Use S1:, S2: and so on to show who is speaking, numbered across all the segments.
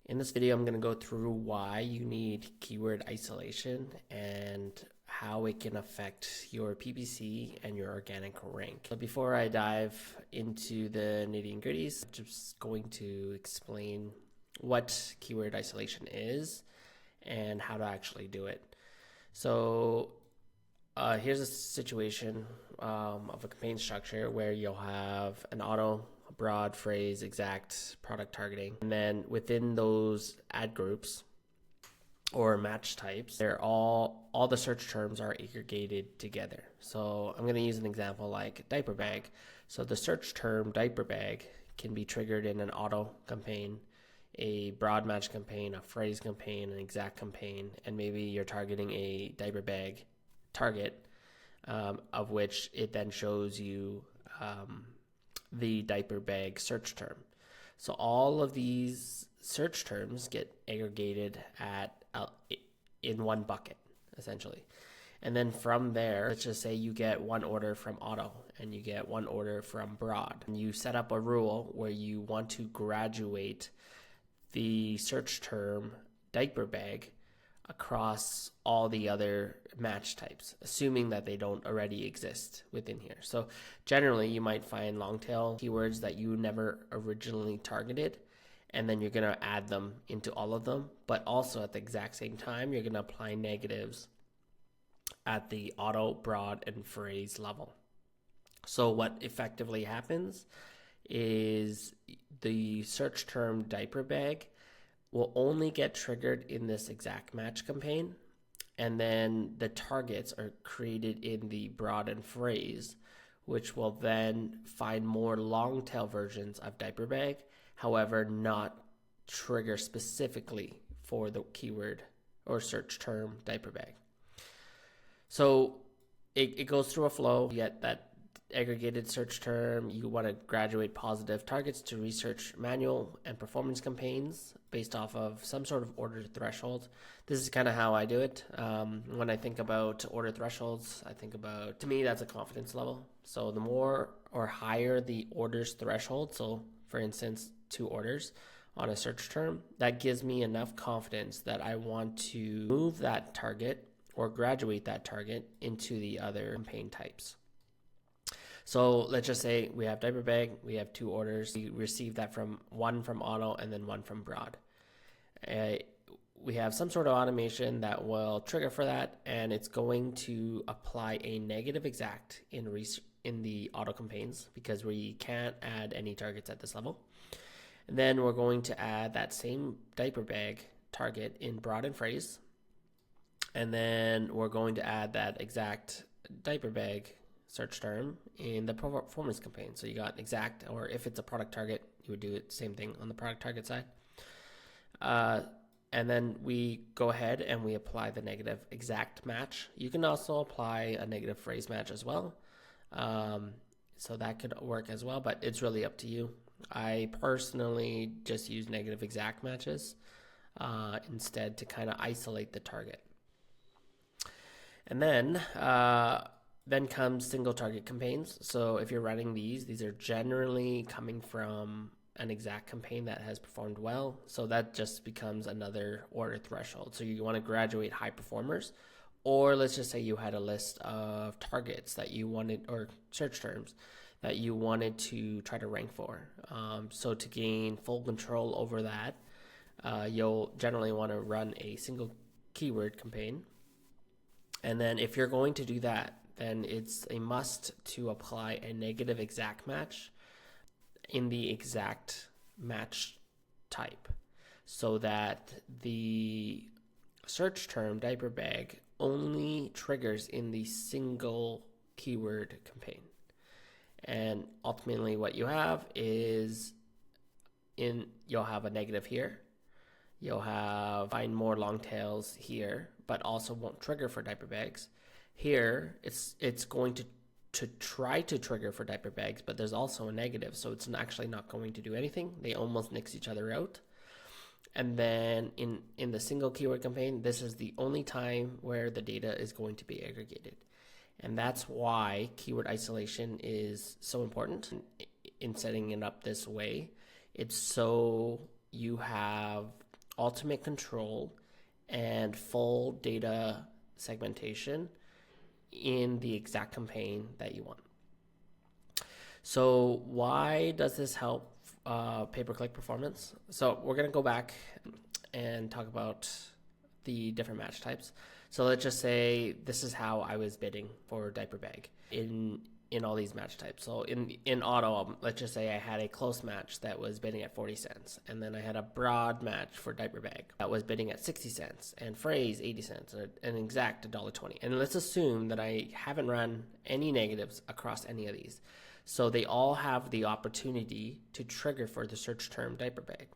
S1: In this video, I'm going to go through why you need keyword isolation and how it can affect your PPC and your organic rank. So before I dive into the nitty and gritties, I'm just going to explain what keyword isolation is and how to actually do it. So here's a situation of a campaign structure where you'll have an auto, broad, phrase, exact, product targeting, and then within those ad groups or match types, they're all the search terms are aggregated together. So I'm going to use an example like diaper bag. So the search term diaper bag can be triggered in an auto campaign, a broad match campaign, a phrase campaign, an exact campaign, and maybe you're targeting a diaper bag target, of which it then shows you the diaper bag search term. So all of these search terms get aggregated in one bucket, essentially. And then from there, let's just say you get one order from auto and you get one order from broad. And you set up a rule where you want to graduate the search term diaper bag across all the other match types, assuming that they don't already exist within here. So generally you might find long tail keywords that you never originally targeted, and then you're going to add them into all of them, but also at the exact same time you're going to apply negatives at the auto, broad, and phrase level. So what effectively happens is the search term diaper bag will only get triggered in this exact match campaign, and then the targets are created in the broad and phrase, which will then find more long tail versions of diaper bag, however not trigger specifically for the keyword or search term diaper bag. So it goes through a flow. You get that aggregated search term. You want to graduate positive targets to research manual and performance campaigns based off of some sort of order threshold. This is kind of how I do it. When I think about order thresholds, I think about, to me, that's a confidence level. So the more or higher the orders threshold, so for instance, 2 orders on a search term, that gives me enough confidence that I want to move that target or graduate that target into the other campaign types. So let's just say we have diaper bag, we have 2 orders. We receive that from one from auto and then one from broad. We have some sort of automation that will trigger for that, and it's going to apply a negative exact in the auto campaigns because we can't add any targets at this level. And then we're going to add that same diaper bag target in broad and phrase. And then we're going to add that exact diaper bag search term in the performance campaign. So you got exact, or if it's a product target, you would do it same thing on the product target side. And then we go ahead and we apply the negative exact match. You can also apply a negative phrase match as well. So that could work as well, but it's really up to you. I personally just use negative exact matches instead to kind of isolate the target. And then comes single target campaigns. So if you're running these are generally coming from an exact campaign that has performed well. So that just becomes another order threshold. So you want to graduate high performers, or let's just say you had a list of targets that you wanted, or search terms that you wanted to try to rank for. So to gain full control over that, you'll generally want to run a single keyword campaign. And then if you're going to do that, then it's a must to apply a negative exact match in the exact match type so that the search term diaper bag only triggers in the single keyword campaign. And ultimately what you have is you'll have a negative here. You'll find more long tails here, but also won't trigger for diaper bags. Here, it's going to try to trigger for diaper bags, but there's also a negative, so it's actually not going to do anything. They almost nix each other out. And then in the single keyword campaign, this is the only time where the data is going to be aggregated. And that's why keyword isolation is so important in setting it up this way. It's so you have ultimate control and full data segmentation in the exact campaign that you want. So why does this help pay-per-click performance? So we're going to go back and talk about the different match types. So let's just say this is how I was bidding for diaper bag in all these match types. So in auto, let's just say I had a close match that was bidding at 40 cents, and then I had a broad match for diaper bag that was bidding at 60 cents, and phrase 80 cents, and exact $1.20. And let's assume that I haven't run any negatives across any of these. So they all have the opportunity to trigger for the search term diaper bag.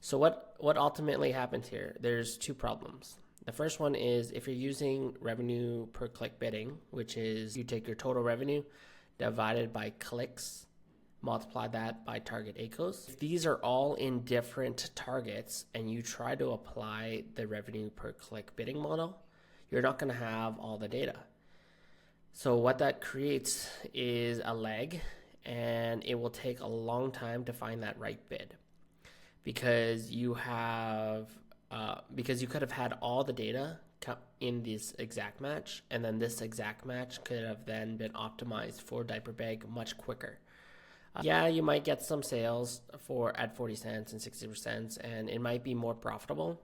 S1: So what ultimately happens here? There's two problems. The first one is if you're using revenue per click bidding, which is you take your total revenue divided by clicks, multiply that by target ACOs. If these are all in different targets and you try to apply the revenue per click bidding model, you're not going to have all the data. So what that creates is a lag, and it will take a long time to find that right bid, because you could have had all the data in this exact match, and then this exact match could have then been optimized for diaper bag much quicker. Yeah, you might get some sales at 40 cents and 60 cents, and it might be more profitable.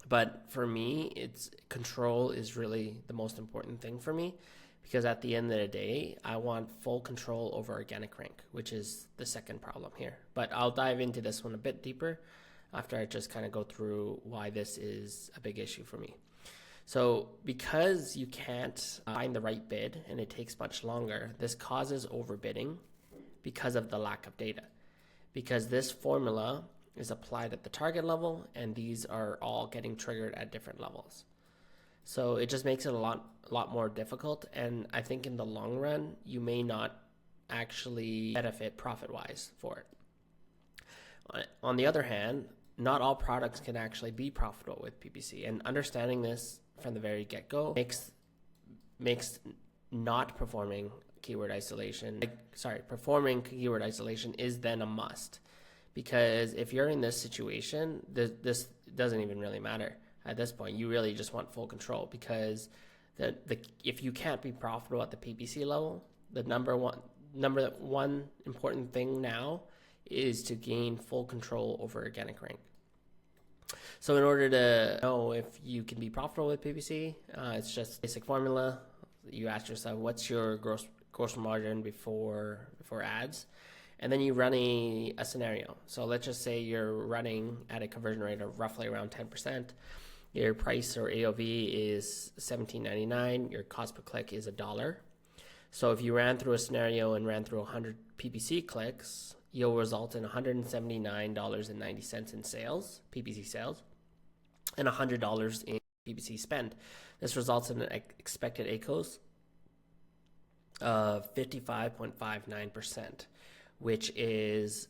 S1: But for me, control is really the most important thing for me, because at the end of the day, I want full control over organic rank, which is the second problem here. But I'll dive into this one a bit deeper after I just kind of go through why this is a big issue for me. So because you can't find the right bid and it takes much longer, this causes overbidding because of the lack of data. Because this formula is applied at the target level, and these are all getting triggered at different levels. So it just makes it a lot more difficult, and I think in the long run, you may not actually benefit profit-wise for it. On the other hand, not all products can actually be profitable with PPC, and understanding this from the very get-go makes not performing keyword isolation, performing keyword isolation is then a must. Because if you're in this situation, this doesn't even really matter. At this point, you really just want full control, because if you can't be profitable at the PPC level, the number one important thing now is to gain full control over organic rank. So in order to know if you can be profitable with PPC, it's just a basic formula. You ask yourself, what's your gross margin before ads? And then you run a scenario. So let's just say you're running at a conversion rate of roughly around 10%. Your price or AOV is $17.99. Your cost per click is $1. So if you ran through a scenario and ran through 100 PPC clicks, you'll result in $179.90 in sales, PPC sales, and $100 in PPC spend. This results in an expected ACOs of 55.59%, which is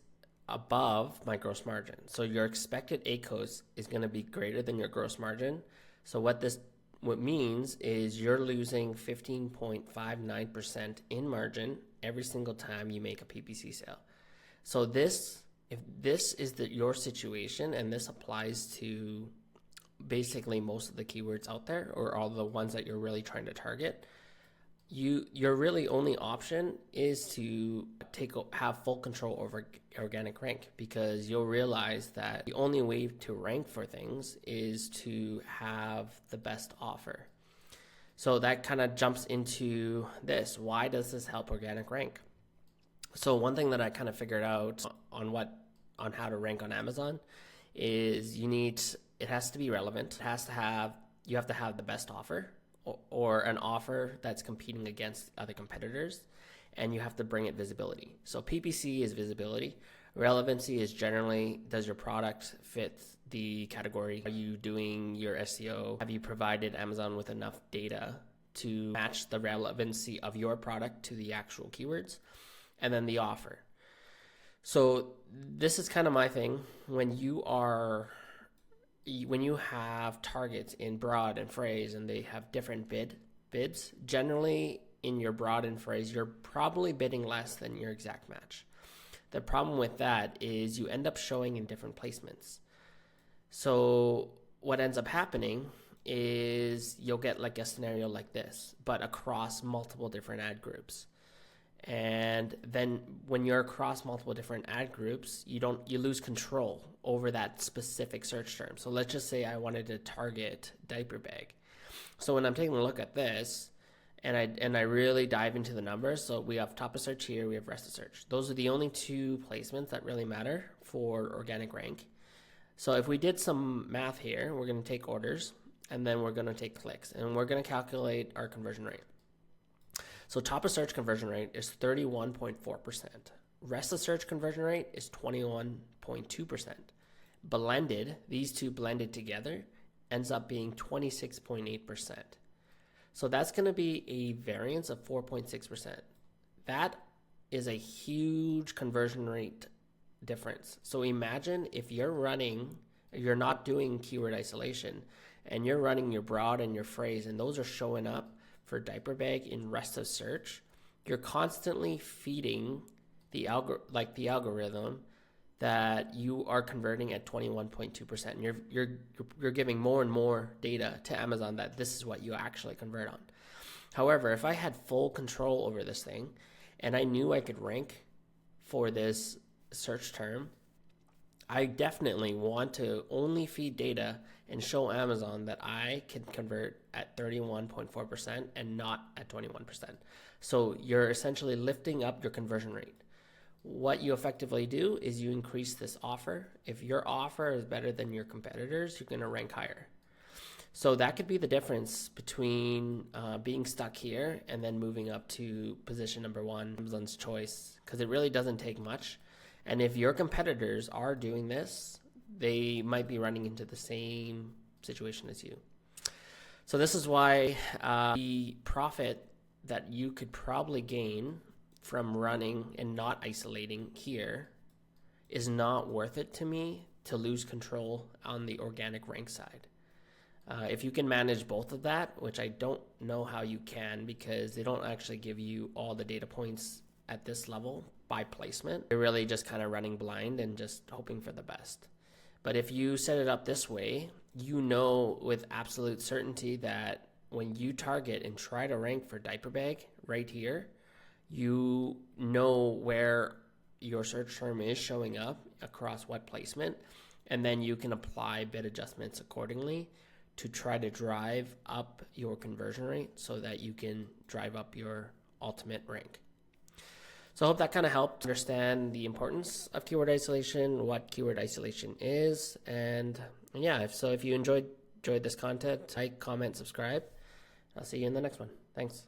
S1: above my gross margin. So your expected ACOs is going to be greater than your gross margin. So what means is you're losing 15.59% in margin every single time you make a PPC sale. So if this is your situation, and this applies to basically most of the keywords out there, or all the ones that you're really trying to target, your really only option is to have full control over organic rank, because you'll realize that the only way to rank for things is to have the best offer. So that kind of jumps into this. Why does this help organic rank? So one thing that I kind of figured out on how to rank on Amazon is it has to be relevant. You have to have the best offer, or an offer that's competing against other competitors, and you have to bring it visibility. So PPC is visibility. Relevancy is generally, does your product fit the category? Are you doing your SEO? Have you provided Amazon with enough data to match the relevancy of your product to the actual keywords? And then the offer. So this is kind of my thing. When you have targets in broad and phrase, and they have different bids, generally in your broad and phrase, you're probably bidding less than your exact match. The problem with that is you end up showing in different placements. So what ends up happening is you'll get like a scenario like this, but across multiple different ad groups. And then when you're across multiple different ad groups, you lose control over that specific search term. So let's just say I wanted to target diaper bag. So when I'm taking a look at this and I really dive into the numbers, so we have top of search here, we have rest of search. Those are the only two placements that really matter for organic rank. So if we did some math here, we're going to take orders and then we're going to take clicks and we're going to calculate our conversion rate. So top of search conversion rate is 31.4%. Rest of search conversion rate is 21.2%. Blended, these two blended together, ends up being 26.8%. So that's going to be a variance of 4.6%. That is a huge conversion rate difference. So imagine if you're not doing keyword isolation and you're running your broad and your phrase and those are showing up for diaper bag in rest of search, you're constantly feeding the algorithm that you are converting at 21.2%. And you're giving more and more data to Amazon that this is what you actually convert on. However, if I had full control over this thing and I knew I could rank for this search term, I definitely want to only feed data and show Amazon that I can convert at 31.4% and not at 21%. So you're essentially lifting up your conversion rate. What you effectively do is you increase this offer. If your offer is better than your competitors, you're going to rank higher. So that could be the difference between being stuck here and then moving up to position number one, Amazon's choice, because it really doesn't take much. And if your competitors are doing this, they might be running into the same situation as you. So this is why the profit that you could probably gain from running and not isolating here is not worth it to me to lose control on the organic rank side. If you can manage both of that, which I don't know how you can because they don't actually give you all the data points at this level by placement. You're really just kind of running blind and just hoping for the best. But if you set it up this way, you know with absolute certainty that when you target and try to rank for diaper bag right here, you know where your search term is showing up across what placement, and then you can apply bid adjustments accordingly to try to drive up your conversion rate so that you can drive up your ultimate rank. So I hope that kind of helped understand the importance of keyword isolation, what keyword isolation is, and yeah, if you enjoyed this content, like, comment, subscribe. I'll see you in the next one. Thanks.